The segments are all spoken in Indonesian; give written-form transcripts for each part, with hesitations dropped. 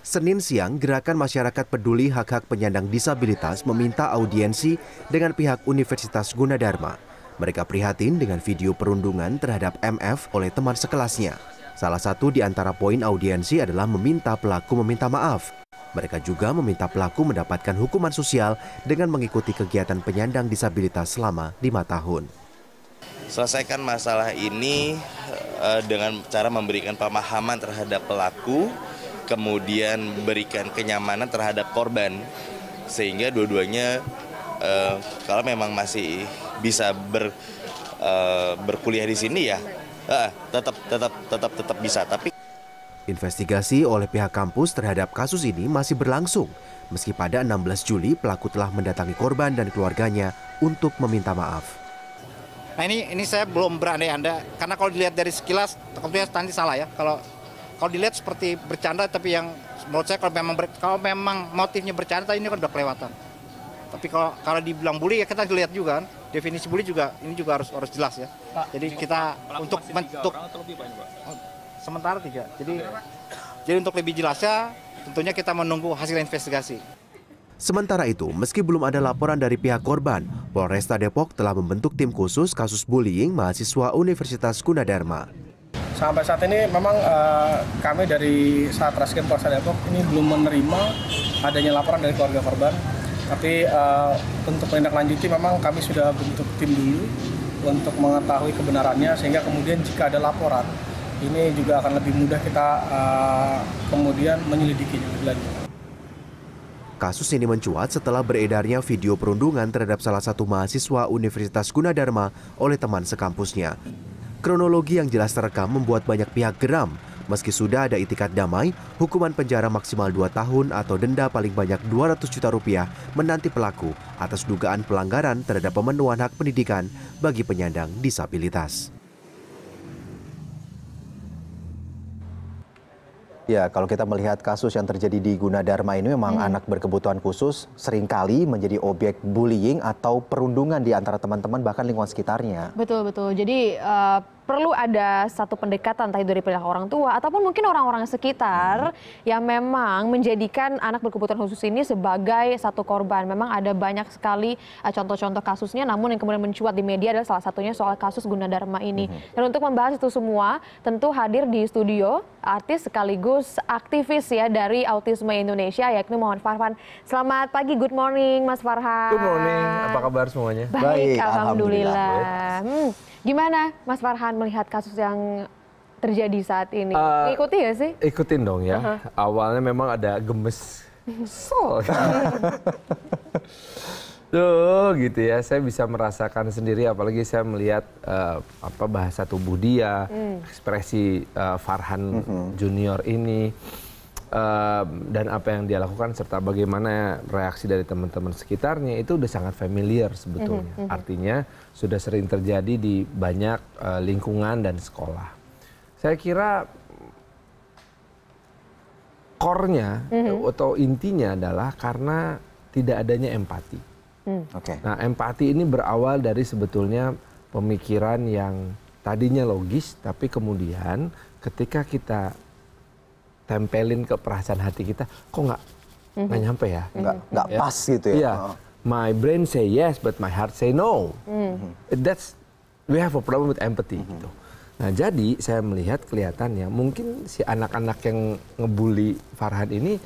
Senin siang, Gerakan Masyarakat Peduli Hak-Hak Penyandang Disabilitas meminta audiensi dengan pihak Universitas Gunadarma. Mereka prihatin dengan video perundungan terhadap MF oleh teman sekelasnya. Salah satu di antara poin audiensi adalah meminta pelaku meminta maaf. Mereka juga meminta pelaku mendapatkan hukuman sosial dengan mengikuti kegiatan penyandang disabilitas selama 5 tahun. Selesaikan masalah ini dengan cara memberikan pemahaman terhadap pelaku, kemudian berikan kenyamanan terhadap korban, sehingga dua-duanya kalau memang masih bisa berkuliah di sini ya tetap bisa. Tapi investigasi oleh pihak kampus terhadap kasus ini masih berlangsung, meski pada 16 Juli pelaku telah mendatangi korban dan keluarganya untuk meminta maaf. Nah ini saya belum berandai-andai, karena kalau dilihat dari sekilas, tentunya nanti salah ya. Kalau dilihat seperti bercanda, tapi yang menurut saya kalau memang motifnya bercanda, ini kan udah kelewatan. Tapi kalau dibilang bully ya kita lihat juga kan, definisi bully juga ini juga harus jelas ya. Pak, jadi kita untuk bentuk sementara 3. Jadi untuk lebih jelasnya tentunya kita menunggu hasil investigasi. Sementara itu, meski belum ada laporan dari pihak korban, Polresta Depok telah membentuk tim khusus kasus bullying mahasiswa Universitas Gunadarma. Sampai saat ini memang kami dari Satreskrim Polresta Depok ini belum menerima adanya laporan dari keluarga korban. Tapi untuk menindaklanjuti memang kami sudah bentuk tim dulu untuk mengetahui kebenarannya, sehingga kemudian jika ada laporan, ini juga akan lebih mudah kita kemudian menyelidikinya lebih lanjut. Kasus ini mencuat setelah beredarnya video perundungan terhadap salah satu mahasiswa Universitas Gunadarma oleh teman sekampusnya. Kronologi yang jelas terekam membuat banyak pihak geram. Meski sudah ada itikat damai, hukuman penjara maksimal 2 tahun atau denda paling banyak 200 juta rupiah menanti pelaku atas dugaan pelanggaran terhadap pemenuhan hak pendidikan bagi penyandang disabilitas. Ya, kalau kita melihat kasus yang terjadi di Gunadarma ini memang anak berkebutuhan khusus seringkali menjadi objek bullying atau perundungan di antara teman-teman bahkan lingkungan sekitarnya. Betul. Jadi perlu ada satu pendekatan entah dari pihak orang tua ataupun mungkin orang-orang sekitar yang memang menjadikan anak berkebutuhan khusus ini sebagai satu korban. Memang ada banyak sekali contoh-contoh kasusnya, namun yang kemudian mencuat di media adalah salah satunya soal kasus Gunadarma ini. Dan untuk membahas itu semua, tentu hadir di studio artis sekaligus aktivis ya dari Autisme Indonesia, yakni Muhammad Farhan. Selamat pagi, good morning Mas Farhan. Good morning, apa kabar semuanya? Baik, alhamdulillah. Gimana Mas Farhan melihat kasus yang terjadi saat ini? Ikuti ya sih? Ikutin dong ya. Awalnya memang ada gemes. Sol. Tuh gitu ya, saya bisa merasakan sendiri apalagi saya melihat bahasa tubuh dia, ekspresi Farhan Junior ini. Dan apa yang dia lakukan serta bagaimana reaksi dari teman-teman sekitarnya itu udah sangat familiar sebetulnya. Artinya sudah sering terjadi di banyak lingkungan dan sekolah. Saya kira core-nya atau intinya adalah karena tidak adanya empati. Nah, empati ini berawal dari sebetulnya pemikiran yang tadinya logis, tapi kemudian ketika kita tempelin ke perasaan hati kita, kok nggak nyampe ya? Nggak pas gitu ya? Iya, my brain say yes, but my heart say no. We have a problem with empathy. Gitu. Nah, jadi saya melihat kelihatannya mungkin si anak-anak yang ngebully Farhan ini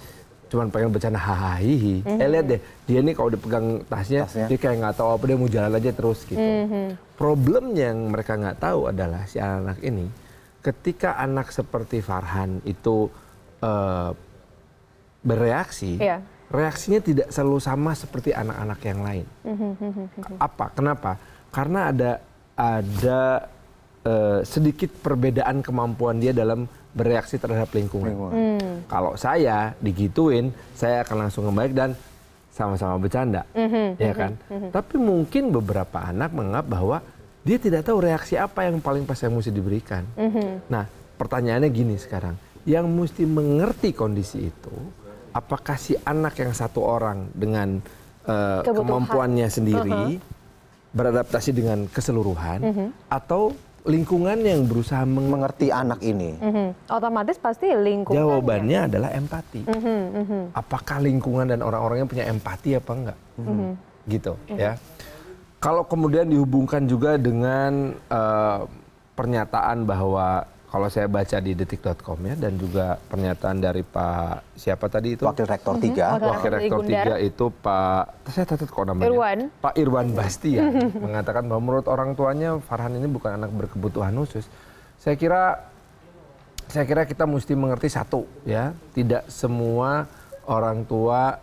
cuma pengen bercanda hahaha. Lihat deh, dia ini kalau dipegang tasnya, dia kayak nggak tahu apa, dia mau jalan aja terus gitu. Problem yang mereka nggak tahu adalah si anak ini, ketika anak seperti Farhan itu bereaksi, reaksinya tidak selalu sama seperti anak-anak yang lain. Kenapa? Karena ada sedikit perbedaan kemampuan dia dalam bereaksi terhadap lingkungan. Kalau saya digituin, saya akan langsung ngebaik dan sama-sama bercanda, ya kan? Tapi mungkin beberapa anak menganggap bahwa dia tidak tahu reaksi apa yang paling pas yang mesti diberikan. Nah, pertanyaannya gini sekarang. Yang mesti mengerti kondisi itu, apakah si anak yang satu orang dengan kemampuannya sendiri beradaptasi dengan keseluruhan, atau lingkungan yang berusaha Mengerti anak ini. Otomatis pasti lingkungan. Jawabannya adalah empati. Apakah lingkungan dan orang-orangnya punya empati apa enggak? Gitu ya. Kalau kemudian dihubungkan juga dengan pernyataan bahwa kalau saya baca di detik.com ya, dan juga pernyataan dari Pak siapa tadi itu? Wakil Rektor 3. Wakil Rektor 3 itu Pak, saya catat kok namanya. Pak Irwan Bastian mengatakan bahwa menurut orang tuanya Farhan ini bukan anak berkebutuhan khusus. Saya kira kita mesti mengerti satu ya, tidak semua orang tua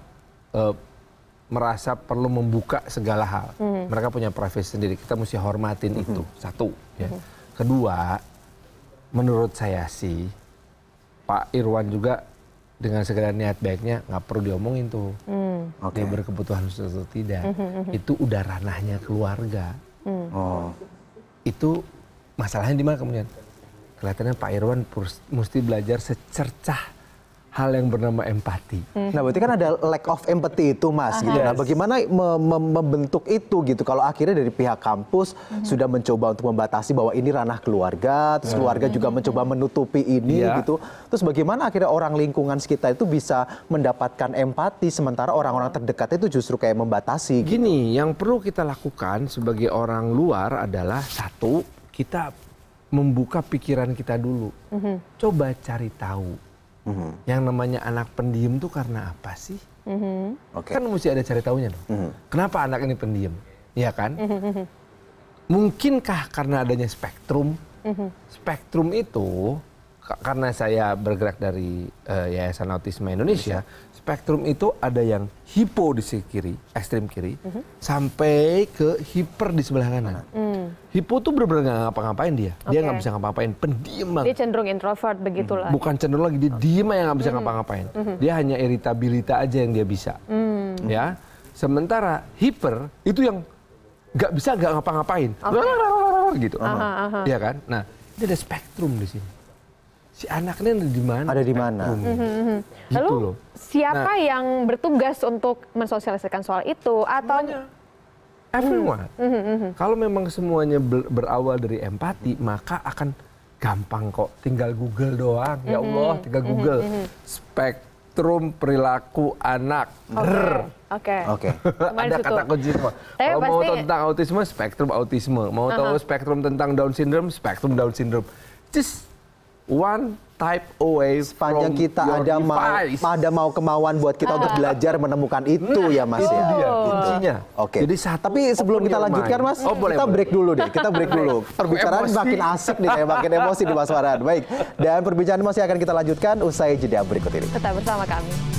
merasa perlu membuka segala hal. Mereka punya privasi sendiri. Kita mesti hormatin itu. Satu ya. Kedua, menurut saya sih Pak Irwan juga dengan segala niat baiknya nggak perlu diomongin tuh. Dia berkebutuhan khusus atau tidak. Itu udah ranahnya keluarga. Itu masalahnya di mana kemudian? Kelihatannya Pak Irwan mesti belajar secercah hal yang bernama empati. Nah, berarti kan ada lack of empathy itu, Mas. Gitu. Nah, bagaimana membentuk itu gitu? Kalau akhirnya dari pihak kampus sudah mencoba untuk membatasi bahwa ini ranah keluarga, terus keluarga juga mencoba menutupi ini gitu. Terus bagaimana akhirnya orang lingkungan sekitar itu bisa mendapatkan empati sementara orang-orang terdekat itu justru kayak membatasi. Gitu. Gini, yang perlu kita lakukan sebagai orang luar adalah satu, kita membuka pikiran kita dulu. Coba cari tahu. Yang namanya anak pendiam tuh karena apa sih? Kan mesti ada cari tahunya dong. Kenapa anak ini pendiam? Iya kan? Mungkinkah karena adanya spektrum? Spektrum itu, karena saya bergerak dari Yayasan Autisme Indonesia, spektrum itu ada yang hipo di sisi kiri, ekstrem kiri, sampai ke hiper di sebelah kanan. Hipo tuh benar-benar nggak ngapa-ngapain dia nggak bisa ngapa-ngapain, pendiam banget. Dia cenderung introvert begitulah. Bukan cenderung lagi, dia diem aja nggak bisa ngapa-ngapain. Dia hanya iritabilitas aja yang dia bisa. Ya, sementara hiper itu yang nggak bisa nggak ngapa-ngapain, gitu. Iya kan? Nah, ini ada spektrum di sini. Si anaknya ada di mana? Ada di mana? Gitu Lalu loh. siapa yang bertugas untuk mensosialisasikan soal itu atau everyone? Kalau memang semuanya berawal dari empati, maka akan gampang kok. Tinggal Google doang. Ya Allah, tinggal Google. Spektrum perilaku anak. Oke. Ada kata kunci semua. Kalau mau tahu tentang autisme, spektrum autisme. Mau tahu spektrum tentang Down syndrome, spektrum Down syndrome. Just one type away sepanjang from kita your device. ada mau kemauan buat kita untuk belajar menemukan itu ya, Mas. Itu ya. dia kuncinya. Oke. Jadi Tapi sebelum kita lanjutkan, Mas, kita break dulu deh. Kita break dulu. Perbicaraan makin asik nih, kayak makin emosi di Mas Farhan. Baik. Dan perbincangan masih akan kita lanjutkan usai jeda berikut ini. Tetap bersama kami.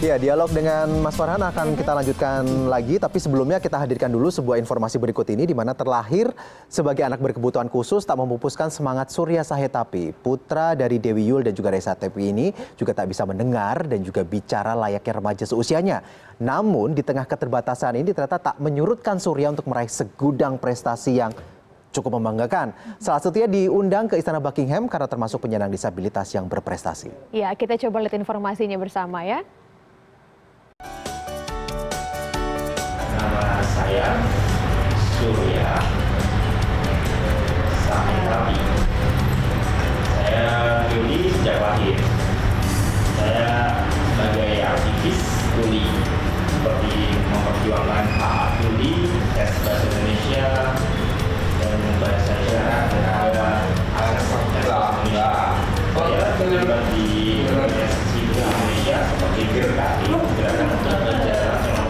Ya, dialog dengan Mas Farhan akan kita lanjutkan lagi, tapi sebelumnya kita hadirkan dulu sebuah informasi berikut ini di mana terlahir sebagai anak berkebutuhan khusus tak memupuskan semangat Surya Sahetapi. Putra dari Dewi Yul dan juga Reza Tepi ini juga tak bisa mendengar dan juga bicara layaknya remaja seusianya. Namun di tengah keterbatasan ini ternyata tak menyurutkan Surya untuk meraih segudang prestasi yang cukup membanggakan. Salah satunya diundang ke Istana Buckingham karena termasuk penyandang disabilitas yang berprestasi. Ya, kita coba lihat informasinya bersama ya. Nama saya Surya Sahetapi. Saya tuli sejak lahir. Saya sebagai aktivis tuli seperti memperjuangkan hak tuli, tes bahasa Indonesia, dan bahasa isyarat dan juga akses Indonesia. Saya terlibat di organisasi Indonesia seperti GERKATI, Gerakan Untuk Belajar Nasional.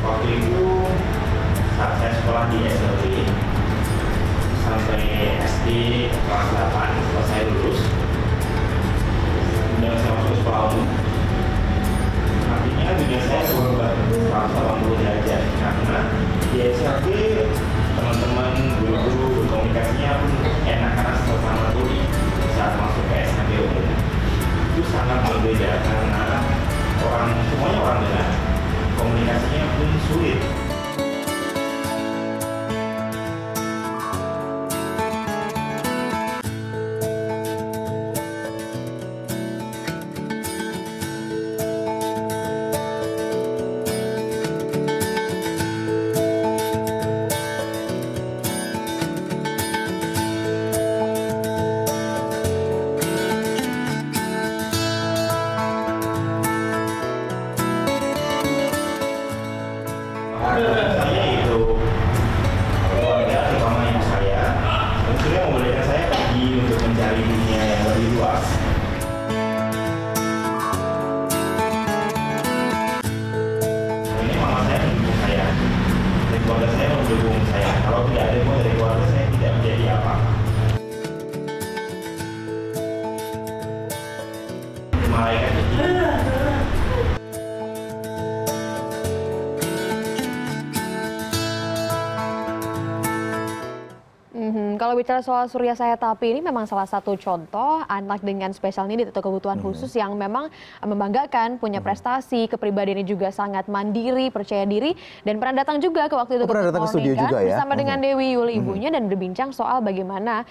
Waktu itu saat saya sekolah di SMP sampai SD kelas 8 setelah saya lulus dan saya masuk sekolah umum, artinya dunia saya berubah 180 derajat karena di SMP teman-teman guru-guru berkomunikasinya pun enak karena sama-sama tuli. Saat masuk ke SMP keluarga saya mendukung saya. Kalau tidak ada demo dari keluarga saya tidak menjadi apa-apa. Malaikat itu. Kalau bicara soal Surya Sahyatapi ini memang salah satu contoh anak dengan special need atau kebutuhan khusus yang memang membanggakan, punya prestasi, kepribadiannya juga sangat mandiri, percaya diri, dan pernah datang juga ke waktu itu pernah datang ke studio juga ya? bersama dengan Dewi Yuli ibunya dan berbincang soal bagaimana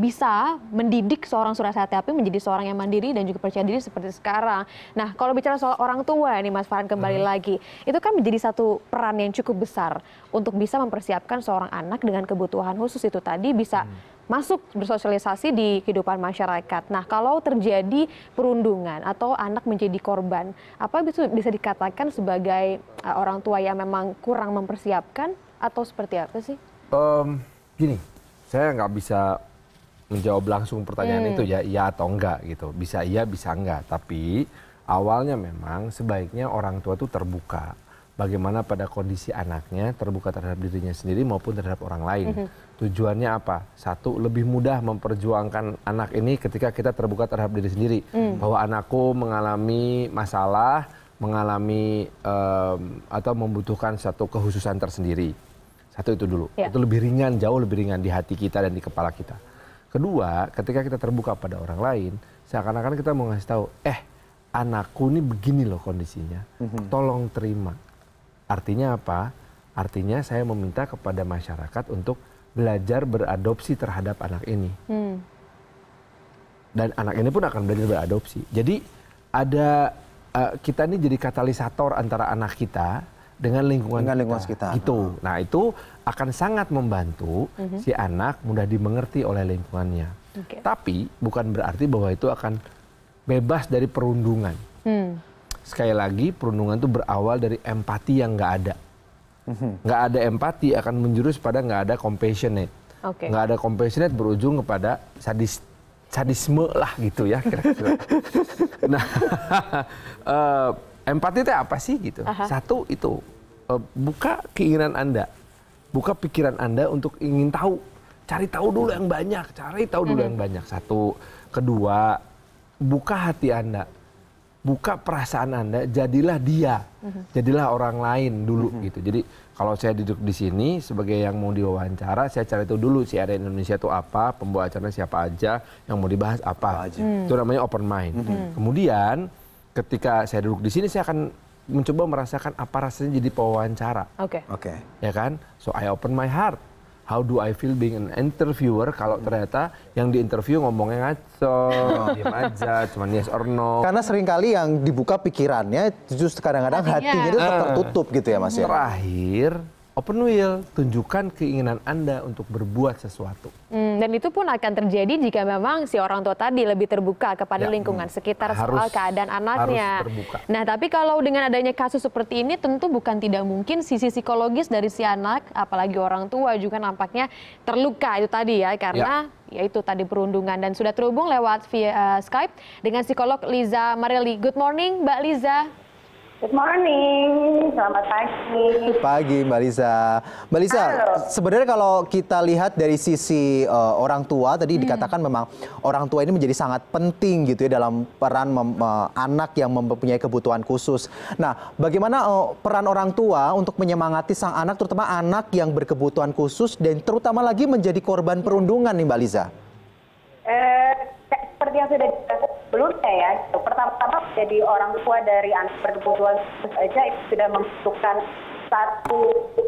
bisa mendidik seorang Surya Sahyatapi menjadi seorang yang mandiri dan juga percaya diri seperti sekarang. Nah, kalau bicara soal orang tua nih Mas Farhan kembali lagi, itu kan menjadi satu peran yang cukup besar untuk bisa mempersiapkan seorang anak dengan kebutuhan khusus itu tadi bisa masuk bersosialisasi di kehidupan masyarakat. Nah, kalau terjadi perundungan atau anak menjadi korban, apa bisa dikatakan sebagai orang tua yang memang kurang mempersiapkan atau seperti apa sih? Gini, saya nggak bisa menjawab langsung pertanyaan itu ya, iya atau enggak gitu. Bisa iya, bisa enggak. Tapi awalnya memang sebaiknya orang tua itu terbuka. Bagaimana pada kondisi anaknya, terbuka terhadap dirinya sendiri maupun terhadap orang lain. Tujuannya apa? Satu, lebih mudah memperjuangkan anak ini ketika kita terbuka terhadap diri sendiri. Bahwa anakku mengalami masalah, mengalami atau membutuhkan satu kekhususan tersendiri. Satu itu dulu. Itu lebih ringan, jauh lebih ringan di hati kita dan di kepala kita. Kedua, ketika kita terbuka pada orang lain, seakan-akan kita mau ngasih tahu, anakku ini begini loh kondisinya, tolong terima. Artinya apa? Artinya saya meminta kepada masyarakat untuk belajar beradopsi terhadap anak ini. Dan anak ini pun akan belajar beradopsi. Jadi ada kita ini jadi katalisator antara anak kita dengan lingkungan sekitar. Gitu. Nah, itu akan sangat membantu si anak mudah dimengerti oleh lingkungannya. Tapi bukan berarti bahwa itu akan bebas dari perundungan. Sekali lagi, perundungan itu berawal dari empati yang nggak ada. Nggak ada empati akan menjurus pada nggak ada compassionate. Nggak ada compassionate berujung kepada sadisme lah gitu ya kira-kira. Nah, empati itu apa sih gitu? Satu itu, buka keinginan Anda, buka pikiran Anda untuk ingin tahu. Cari tahu dulu yang banyak, Satu. Kedua, buka hati Anda. Buka perasaan Anda, jadilah dia, jadilah orang lain dulu gitu. Jadi kalau saya duduk di sini sebagai yang mau diwawancara, saya cari tahu dulu CNN Indonesia itu apa, pembawa acaranya siapa aja, yang mau dibahas apa. Itu namanya open mind. Kemudian ketika saya duduk di sini, saya akan mencoba merasakan apa rasanya jadi pewawancara. Ya kan? So I open my heart. How do I feel being an interviewer kalau ternyata yang diinterview ngomongnya ngaco, diam aja, cuma yes or no. Karena seringkali yang dibuka pikirannya justru kadang-kadang hatinya itu tertutup gitu ya Mas ya. Terakhir, open will, tunjukkan keinginan Anda untuk berbuat sesuatu. Dan itu pun akan terjadi jika memang si orang tua tadi lebih terbuka kepada lingkungan sekitar soal keadaan anaknya. Nah, tapi kalau dengan adanya kasus seperti ini tentu bukan tidak mungkin sisi psikologis dari si anak, apalagi orang tua juga nampaknya terluka itu tadi ya, karena yaitu tadi perundungan. Dan sudah terhubung lewat via Skype dengan psikolog Liza Marelli. Good morning Mbak Liza. Good morning, selamat pagi. Pagi Mbak Liza. Mbak Liza, sebenarnya kalau kita lihat dari sisi orang tua, tadi dikatakan memang orang tua ini menjadi sangat penting gitu ya dalam peran anak yang mempunyai kebutuhan khusus. Nah, bagaimana peran orang tua untuk menyemangati sang anak, terutama anak yang berkebutuhan khusus dan terutama lagi menjadi korban perundungan nih Mbak Liza? Seperti yang sudah dikatakan sebelumnya ya, pertama-tama jadi orang tua dari anak berkebutuhan khusus aja itu sudah membutuhkan satu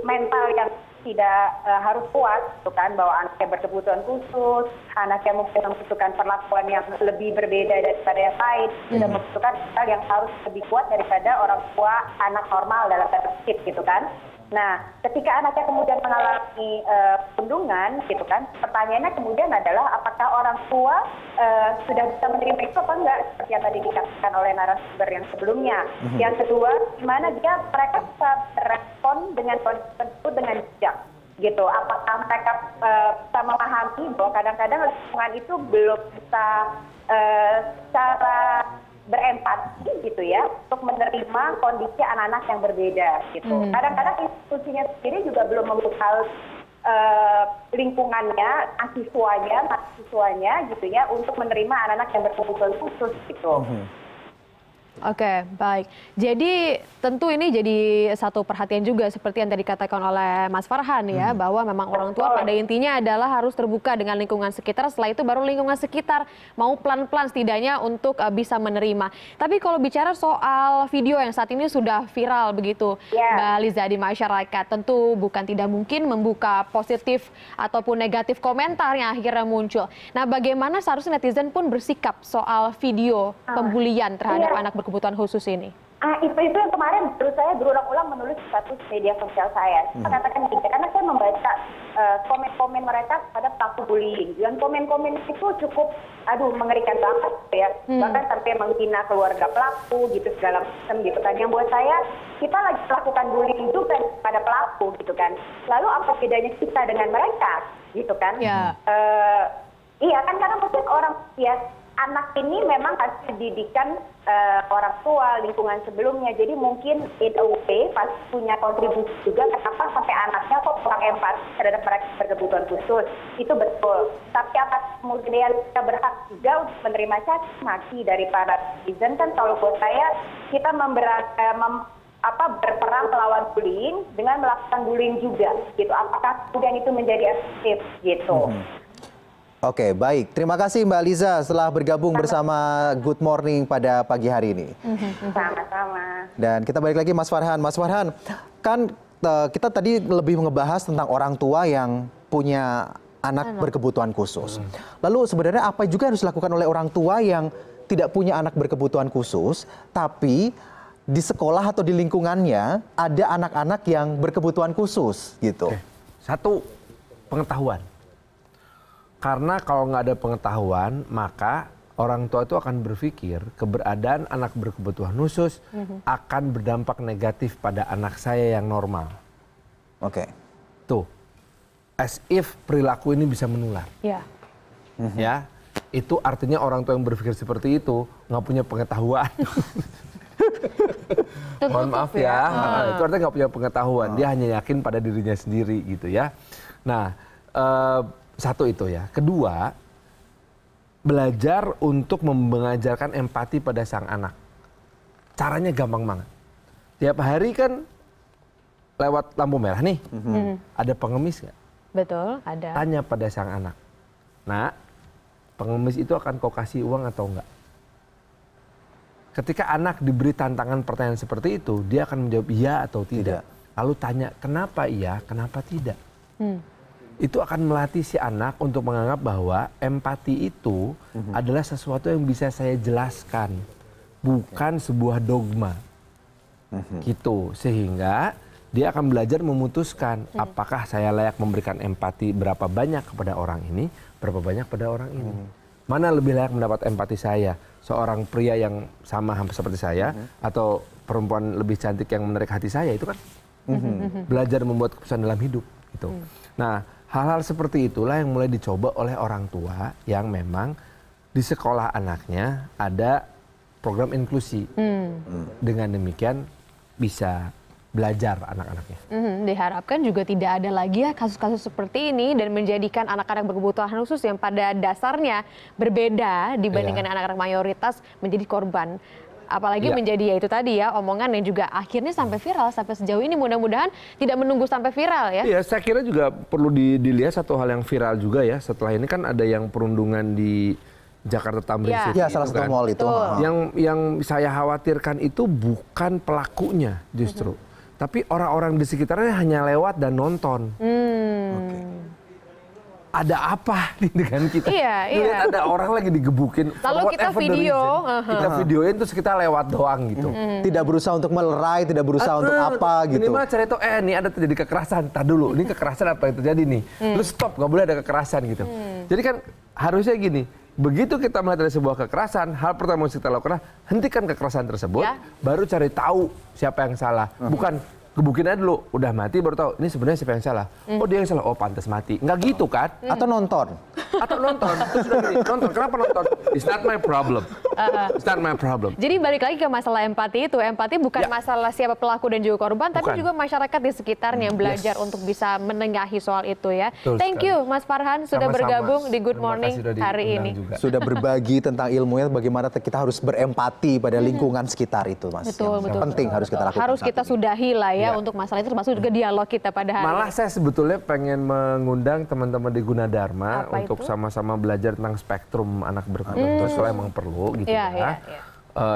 mental yang tidak harus kuat, gitu kan, bahwa anaknya berkebutuhan khusus, anaknya mungkin membutuhkan perlakuan yang lebih berbeda daripada yang lain, sudah membutuhkan mental yang harus lebih kuat daripada orang tua anak normal dalam tanda kutip gitu kan. Nah, ketika anaknya kemudian mengalami perundungan, gitu kan, pertanyaannya kemudian adalah apakah orang tua sudah bisa menerima itu apa enggak, seperti yang tadi dikatakan oleh narasumber yang sebelumnya. Yang kedua, gimana mereka bisa berespon dengan kondisi tersebut dengan bijak, gitu. Apakah mereka bisa memahami bahwa kadang-kadang lingkungan itu belum bisa secara berempati gitu ya untuk menerima kondisi anak-anak yang berbeda gitu. Kadang-kadang institusinya sendiri juga belum membuka lingkungannya, mahasiswanya gitu ya untuk menerima anak-anak yang berkebutuhan khusus gitu. Oke, baik. Jadi tentu ini jadi satu perhatian juga seperti yang tadi dikatakan oleh Mas Farhan ya, bahwa memang orang tua pada intinya adalah harus terbuka dengan lingkungan sekitar, setelah itu baru lingkungan sekitar mau pelan-pelan setidaknya untuk bisa menerima. Tapi kalau bicara soal video yang saat ini sudah viral begitu, Mbak Liza, di masyarakat, tentu bukan tidak mungkin membuka positif ataupun negatif komentar yang akhirnya muncul. Nah, bagaimana seharusnya netizen pun bersikap soal video pembulian terhadap anak berkebutuhan khusus ini? Itu yang kemarin terus saya berulang-ulang menulis status media sosial saya. Saya katakan gitu, karena saya membaca komen-komen mereka pada pelaku bullying. Dan komen-komen itu cukup, mengerikan banget ya. Bahkan sampai menghina keluarga pelaku gitu, segala macam gitu kan. Yang buat saya, kita lagi melakukan bullying juga pada pelaku gitu kan. Lalu apa bedanya kita dengan mereka gitu kan? Iya kan, karena mungkin orang anak ini memang harus didikan orang tua, lingkungan sebelumnya. Jadi mungkin in a way pasti punya kontribusi juga kenapa sampai anaknya kok kurang empati terhadap mereka berkebutuhan khusus. Itu betul. Tapi apa kemudian kita berhak juga untuk menerima caci maki dari para netizen? Kan kalau buat saya kita berperang melawan bullying dengan melakukan bullying juga gitu. Apakah kemudian itu menjadi efektif gitu? Oke, baik. Terima kasih Mbak Liza setelah bergabung bersama Good Morning pada pagi hari ini. Sama-sama. Dan kita balik lagi Mas Farhan. Mas Farhan, kan kita tadi lebih ngebahas tentang orang tua yang punya anak berkebutuhan khusus. Lalu sebenarnya apa juga yang harus dilakukan oleh orang tua yang tidak punya anak berkebutuhan khusus, tapi di sekolah atau di lingkungannya ada anak-anak yang berkebutuhan khusus gitu? Satu, pengetahuan. Karena kalau nggak ada pengetahuan, maka orang tua itu akan berpikir keberadaan anak berkebutuhan khusus akan berdampak negatif pada anak saya yang normal. Oke. Tuh, as if perilaku ini bisa menular. Ya. Ya, itu artinya orang tua yang berpikir seperti itu nggak punya pengetahuan. Mohon maaf ya, itu artinya nggak punya pengetahuan. Dia hanya yakin pada dirinya sendiri gitu ya. Nah, satu itu ya. Kedua, belajar untuk mengajarkan empati pada sang anak. Caranya gampang banget. Tiap hari kan lewat lampu merah nih, ada pengemis nggak? Betul, ada. Tanya pada sang anak, nak, pengemis itu akan kau kasih uang atau enggak? Ketika anak diberi tantangan pertanyaan seperti itu, dia akan menjawab iya atau tidak. Lalu tanya, kenapa iya, kenapa tidak? Itu akan melatih si anak untuk menganggap bahwa empati itu adalah sesuatu yang bisa saya jelaskan, bukan sebuah dogma. Gitu, sehingga dia akan belajar memutuskan apakah saya layak memberikan empati berapa banyak kepada orang ini, berapa banyak pada orang ini. Mana lebih layak mendapat empati saya, seorang pria yang sama hampir seperti saya, atau perempuan lebih cantik yang menarik hati saya, itu kan belajar membuat keputusan dalam hidup. Gitu. Nah, hal-hal seperti itulah yang mulai dicoba oleh orang tua yang memang di sekolah anaknya ada program inklusi. Dengan demikian bisa belajar anak-anaknya. Diharapkan juga tidak ada lagi ya kasus-kasus seperti ini dan menjadikan anak-anak berkebutuhan khusus yang pada dasarnya berbeda dibandingkan anak-anak mayoritas menjadi korban. Apalagi menjadi ya itu tadi ya omongan yang juga akhirnya sampai viral sampai sejauh ini, mudah-mudahan tidak menunggu sampai viral ya. Iya, saya kira juga perlu dilihat satu hal yang viral juga ya. Setelah ini kan ada yang perundungan di Jakarta Tamrin City. Ya, salah satu mall itu. Yang saya khawatirkan itu bukan pelakunya justru, tapi orang-orang di sekitarnya hanya lewat dan nonton. Ada apa nih dengan kita? Lihat ada orang lagi digebukin. Lalu kita video, kita videoin terus kita lewat doang gitu. Tidak berusaha untuk melerai, tidak berusaha untuk apa gitu. Minimal cari tahu, ini ada terjadi kekerasan. Tar dulu, ini kekerasan apa yang terjadi nih? Lu stop, nggak boleh ada kekerasan gitu. Jadi kan harusnya gini, begitu kita melihat ada sebuah kekerasan, hal pertama yang kita lakukan, hentikan kekerasan tersebut, baru cari tahu siapa yang salah. Bukan gebukin aja dulu, udah mati baru tahu ini sebenarnya siapa yang salah. Oh dia yang salah, oh pantas mati. Nggak gitu kan? Atau nonton. Terus udah gini, nonton, kenapa nonton? It's not my problem. It's not my problem. Jadi balik lagi ke masalah empati itu. Empati bukan masalah siapa pelaku dan juga korban, tapi juga masyarakat di sekitarnya yang belajar untuk bisa menengahi soal itu ya. Thank you Mas Farhan sudah bergabung di Good Morning hari ini. Sudah berbagi tentang ilmunya bagaimana kita harus berempati pada lingkungan sekitar itu, Mas. Betul, betul. Penting harus kita lakukan. Harus kita sudahi lah ya untuk masalah itu, termasuk juga dialog kita pada hari Malah saya sebetulnya pengen mengundang teman-teman di Gunadarma untuk sama-sama belajar tentang spektrum anak berkebutuhan soalnya emang perlu gitu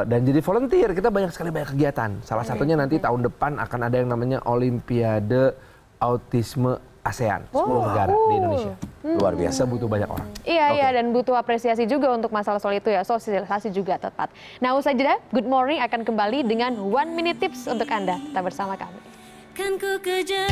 dan jadi volunteer. Kita banyak sekali kegiatan. Salah satunya nanti tahun depan akan ada yang namanya Olimpiade Autisme ASEAN, 10 negara di Indonesia. Luar biasa. Butuh banyak orang. Iya, dan butuh apresiasi juga untuk masalah soal itu ya, sosialisasi juga tepat. Nah, usai jeda, Good Morning akan kembali dengan 1 Minute Tips untuk Anda. Tetap bersama kami. Kan ku kejar